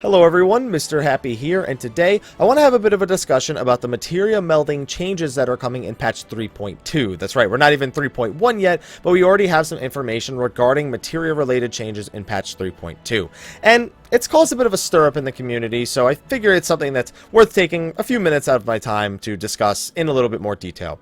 Hello everyone, Mr. Happy here, and today I want to have a bit of a discussion about the materia melding changes that are coming in patch 3.2. That's right, we're not even 3.1 yet, but we already have some information regarding materia related changes in patch 3.2. And it's caused a bit of a stir up in the community, so I figure it's something that's worth taking a few minutes out of my time to discuss in a little bit more detail.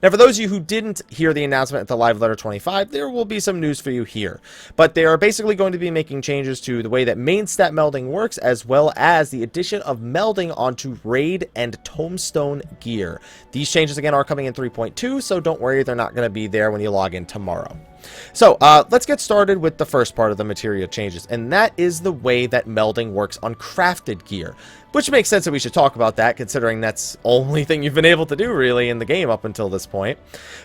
Now, for those of you who didn't hear the announcement at the Live Letter 25, there will be some news for you here. But they are basically going to be making changes to the way that main stat melding works, as well as the addition of melding onto raid and tombstone gear. These changes, again, are coming in 3.2, so don't worry, they're not going to be there when you log in tomorrow. So, let's get started with the first part of the materia changes, and that is the way that melding works on crafted gear. Which makes sense that we should talk about that, considering that's the only thing you've been able to do, really, in the game up until this point.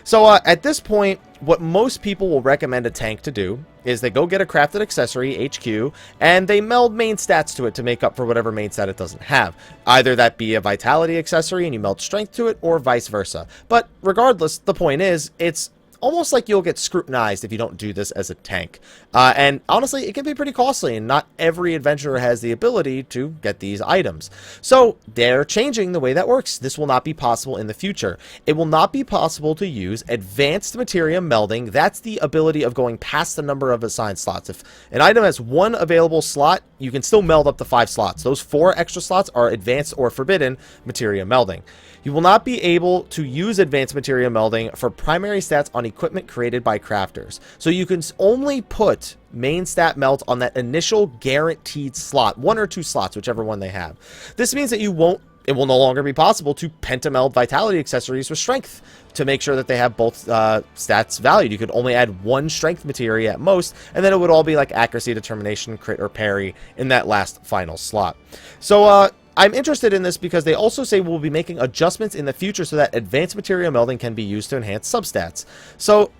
So, at this point, what most people will recommend a tank to do is they go get a crafted accessory, HQ, and they meld main stats to it to make up for whatever main stat it doesn't have. Either that be a vitality accessory and you meld strength to it, or vice versa. But regardless, the point is, it's almost like you'll get scrutinized if you don't do this as a tank. And honestly, it can be pretty costly, and not every adventurer has the ability to get these items. So they're changing the way that works. This will not be possible in the future. It will not be possible to use advanced materia melding. That's the ability of going past the number of assigned slots. If an item has one available slot, you can still meld up to 5 slots. Those 4 extra slots are advanced or forbidden materia melding. You will not be able to use advanced materia melding for primary stats on equipment created by crafters. So you can only put main stat melds on that initial guaranteed slot, 1 or 2 slots, whichever one they have. This means that it will no longer be possible to pentameld vitality accessories with strength to make sure that they have both stats valued. You could only add 1 strength materia at most, and then it would all be like accuracy, determination, crit, or parry in that last final slot. So, I'm interested in this because they also say we'll be making adjustments in the future so that advanced materia melding can be used to enhance substats. So,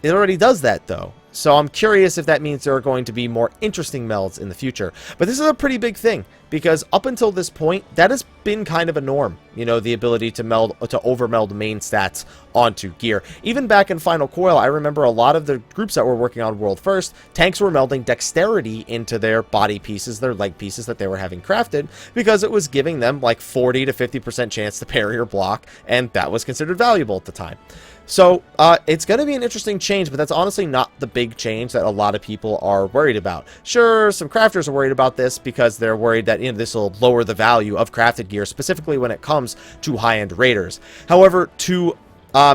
it already does that, though. So I'm curious if that means there are going to be more interesting melds in the future. But this is a pretty big thing, because up until this point, that has been kind of a norm. You know, the ability to overmeld main stats onto gear. Even back in Final Coil, I remember a lot of the groups that were working on World First, tanks were melding dexterity into their body pieces, their leg pieces that they were having crafted, because it was giving them like 40 to 50% chance to parry or block, and that was considered valuable at the time. So, it's going to be an interesting change, but that's honestly not the big change that a lot of people are worried about. Sure, some crafters are worried about this because they're worried that, you know, this will lower the value of crafted gear, specifically when it comes to high-end raiders. However, to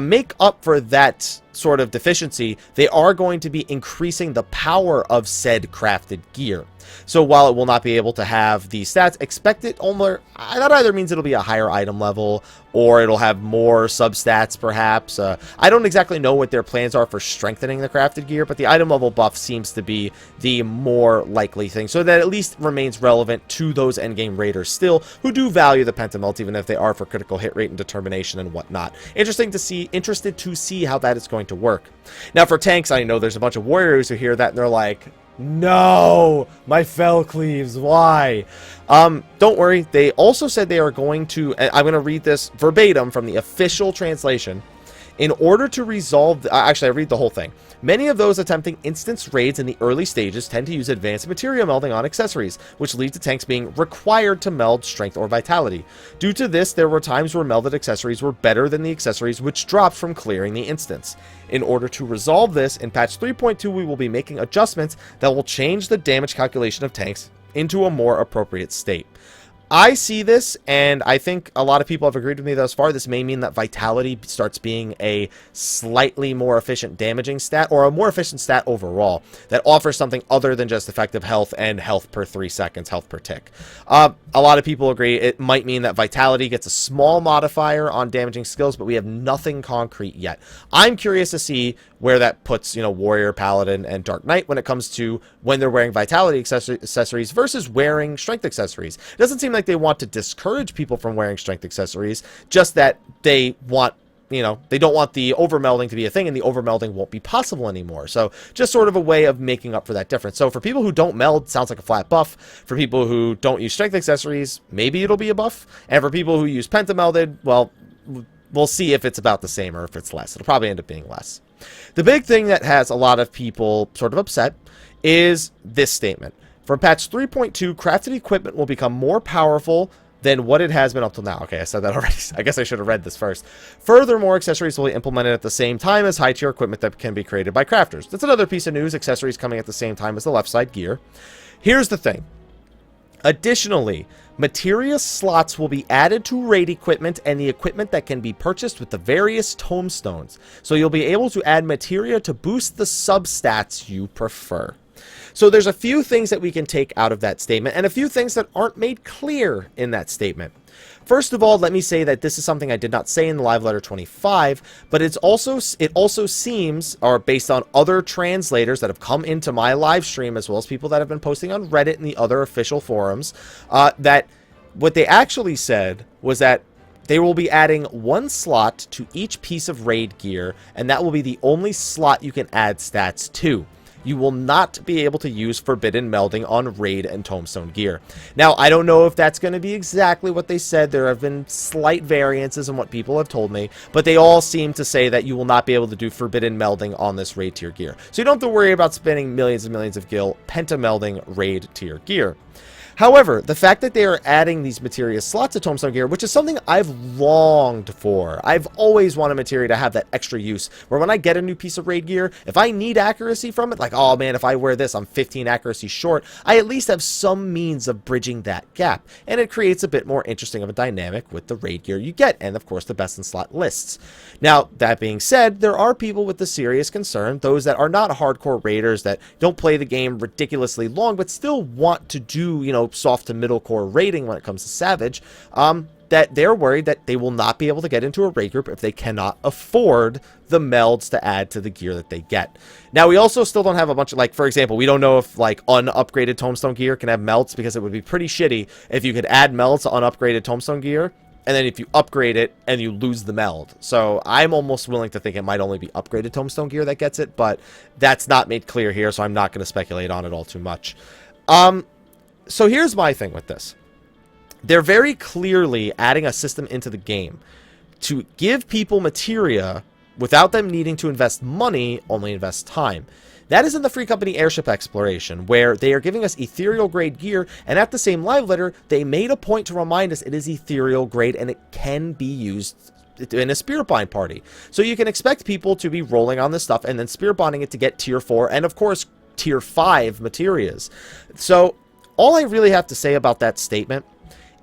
make up for that sort of deficiency, they are going to be increasing the power of said crafted gear. So while it will not be able to have the stats, expect it that either means it'll be a higher item level, or it'll have more substats perhaps. I don't exactly know what their plans are for strengthening the crafted gear, but the item level buff seems to be the more likely thing, so that at least remains relevant to those endgame raiders still, who do value the pentamelt, even if they are for critical hit rate and determination and whatnot. Interested to see how that is going to work. Now for tanks, I know there's a bunch of warriors who hear that and they're like, no, my fell cleaves, why? Don't worry, they also said they are going to, I'm going to read this verbatim from the official translation. In order to resolve, actually I read the whole thing. Many of those attempting instance raids in the early stages tend to use advanced materia melding on accessories, which leads to tanks being required to meld strength or vitality. Due to this, there were times where melded accessories were better than the accessories which dropped from clearing the instance. In order to resolve this, in patch 3.2 we will be making adjustments that will change the damage calculation of tanks into a more appropriate state. I see this, and I think a lot of people have agreed with me thus far. This may mean that vitality starts being a slightly more efficient damaging stat, or a more efficient stat overall, that offers something other than just effective health and health per 3 seconds, health per tick. A lot of people agree it might mean that vitality gets a small modifier on damaging skills, but we have nothing concrete yet. I'm curious to see where that puts, you know, Warrior, Paladin, and Dark Knight when it comes to when they're wearing vitality accessories versus wearing strength accessories. It doesn't seem like they want to discourage people from wearing strength accessories, just that they want, you know, they don't want the overmelding to be a thing, and the overmelding won't be possible anymore. So just sort of a way of making up for that difference. So for people who don't meld, sounds like a flat buff. For people who don't use strength accessories, maybe it'll be a buff. And for people who use pentamelded, well, we'll see if it's about the same or if it's less. It'll probably end up being less. The big thing that has a lot of people sort of upset is this statement. From patch 3.2, crafted equipment will become more powerful than what it has been up till now. Okay, I said that already. I guess I should have read this first. Furthermore, accessories will be implemented at the same time as high-tier equipment that can be created by crafters. That's another piece of news. Accessories coming at the same time as the left side gear. Here's the thing. Additionally, materia slots will be added to raid equipment and the equipment that can be purchased with the various tomestones. So you'll be able to add materia to boost the substats you prefer. So there's a few things that we can take out of that statement and a few things that aren't made clear in that statement. First of all, let me say that this is something I did not say in the live letter 25, but it also seems, or based on other translators that have come into my live stream, as well as people that have been posting on Reddit and the other official forums, that what they actually said was that they will be adding one slot to each piece of raid gear, and that will be the only slot you can add stats to. You will not be able to use Forbidden Melding on Raid and Tombstone gear. Now, I don't know if that's going to be exactly what they said. There have been slight variances in what people have told me, but they all seem to say that you will not be able to do Forbidden Melding on this Raid tier gear. So you don't have to worry about spending millions and millions of gil penta-melding Raid tier gear. However, the fact that they are adding these materia slots to Tombstone gear, which is something I've longed for. I've always wanted materia to have that extra use, where when I get a new piece of raid gear, if I need accuracy from it, like, oh man, if I wear this, I'm 15 accuracy short, I at least have some means of bridging that gap, and it creates a bit more interesting of a dynamic with the raid gear you get, and of course the best in slot lists. Now, that being said, there are people with the serious concern, those that are not hardcore raiders, that don't play the game ridiculously long, but still want to do, you know, soft to middle core raiding when it comes to Savage, that they're worried that they will not be able to get into a raid group if they cannot afford the melds to add to the gear that they get. Now, we also still don't have a bunch of, like, for example, we don't know if, like, unupgraded Tombstone gear can have melds, because it would be pretty shitty if you could add melds to unupgraded Tombstone gear, and then if you upgrade it and you lose the meld. So I'm almost willing to think it might only be upgraded Tombstone gear that gets it, but that's not made clear here, so I'm not going to speculate on it all too much. So here's my thing with this. They're very clearly adding a system into the game to give people materia without them needing to invest money, only invest time. That is in the Free Company Airship Exploration, where they are giving us ethereal grade gear, and at the same live letter, they made a point to remind us it is ethereal grade and it can be used in a spirit bind party. So you can expect people to be rolling on this stuff and then spirit bonding it to get tier 4 and of course tier 5 materias. So all I really have to say about that statement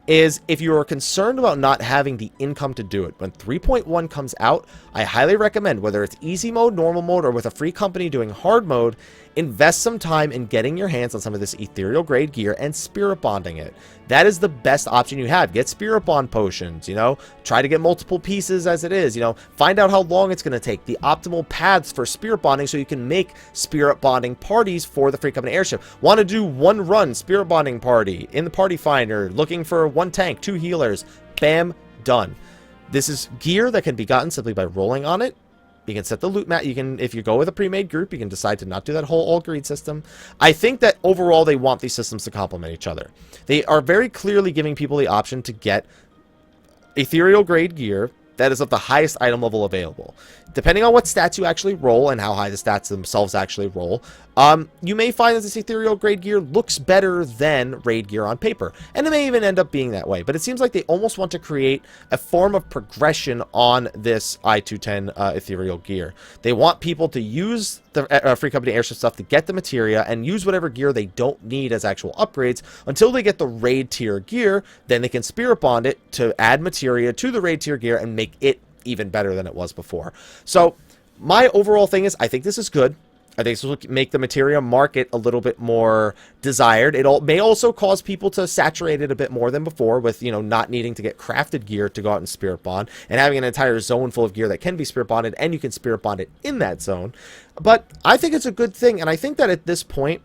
is, if you are concerned about not having the income to do it, when 3.1 comes out, I highly recommend, whether it's easy mode, normal mode, or with a free company doing hard mode, invest some time in getting your hands on some of this ethereal grade gear and spirit bonding it. That is the best option you have. Get spirit bond potions, you know, try to get multiple pieces as it is, you know, find out how long it's going to take, the optimal paths for spirit bonding so you can make spirit bonding parties for the Free Company Airship. Want to do one run spirit bonding party in the party finder, looking for 1 tank, 2 healers, bam, done. This is gear that can be gotten simply by rolling on it. You can set the loot map. You can, if you go with a pre-made group, you can decide to not do that whole all greed system. I think that overall they want these systems to complement each other. They are very clearly giving people the option to get ethereal grade gear that is of the highest item level available. Depending on what stats you actually roll and how high the stats themselves actually roll, you may find that this ethereal grade gear looks better than raid gear on paper, and it may even end up being that way. But it seems like they almost want to create a form of progression on this I-210 ethereal gear. They want people to use the Free Company Airship stuff to get the materia and use whatever gear they don't need as actual upgrades until they get the raid tier gear. Then they can spirit bond it to add materia to the raid tier gear and make it even better than it was before. So my overall thing is, I think this is good. I think this will make the materia market a little bit more desired. It may also cause people to saturate it a bit more than before with, you know, not needing to get crafted gear to go out and spirit bond and having an entire zone full of gear that can be spirit bonded, and you can spirit bond it in that zone. But I think it's a good thing, and I think that at this point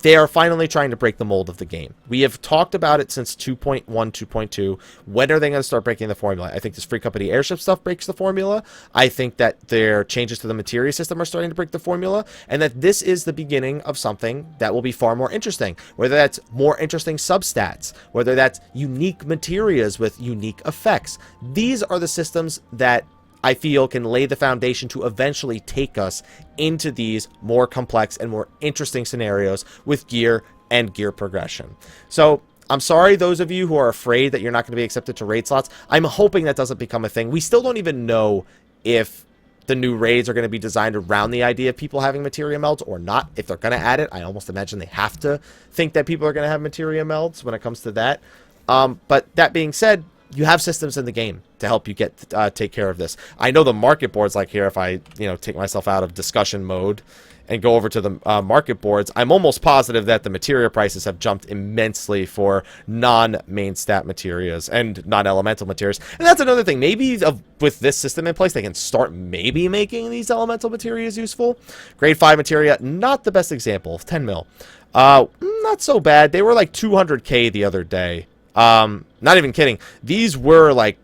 they are finally trying to break the mold of the game. We have talked about it since 2.1, 2.2. When are they going to start breaking the formula? I think this Free Company Airship stuff breaks the formula. I think that their changes to the materia system are starting to break the formula, and that this is the beginning of something that will be far more interesting. Whether that's more interesting substats, whether that's unique materias with unique effects. These are the systems that I feel can lay the foundation to eventually take us into these more complex and more interesting scenarios with gear and gear progression. So I'm sorry, those of you who are afraid that you're not going to be accepted to raid slots. I'm hoping that doesn't become a thing. We still don't even know if the new raids are going to be designed around the idea of people having materia melds or not. If they're going to add it, I almost imagine they have to think that people are going to have materia melds when it comes to that. But that being said, you have systems in the game to help you get take care of this. I know the market boards, like here, if I take myself out of discussion mode and go over to the market boards, I'm almost positive that the materia prices have jumped immensely for non-main stat materias and non-elemental materials. And that's another thing. Maybe with this system in place, they can start maybe making these elemental materias useful. Grade 5 materia, not the best example. 10 mil. Not so bad. They were like 200k the other day. Not even kidding. These were like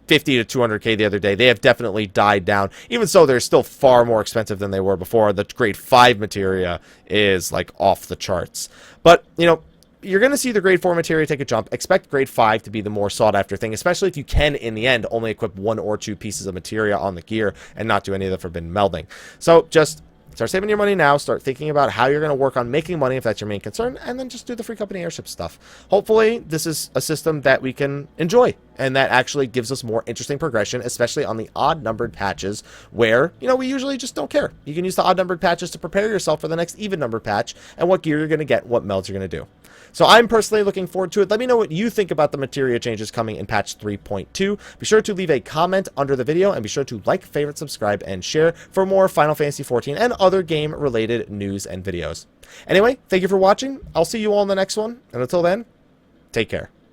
50 to 200k the other day. They have definitely died down. Even so, they're still far more expensive than they were before. The grade 5 materia is like off the charts. But, you're going to see the grade 4 materia take a jump. Expect grade 5 to be the more sought after thing, especially if you can, in the end, only equip 1 or 2 pieces of materia on the gear and not do any of the forbidden melding. So just start saving your money now. Start thinking about how you're going to work on making money if that's your main concern, and then just do the free company airship stuff. Hopefully, this is a system that we can enjoy, and that actually gives us more interesting progression, especially on the odd-numbered patches where, we usually just don't care. You can use the odd-numbered patches to prepare yourself for the next even-numbered patch and what gear you're going to get, what melds you're going to do. So I'm personally looking forward to it. Let me know what you think about the materia changes coming in patch 3.2. Be sure to leave a comment under the video, and be sure to like, favorite, subscribe, and share for more Final Fantasy XIV and other game-related news and videos. Anyway, thank you for watching. I'll see you all in the next one, and until then, take care.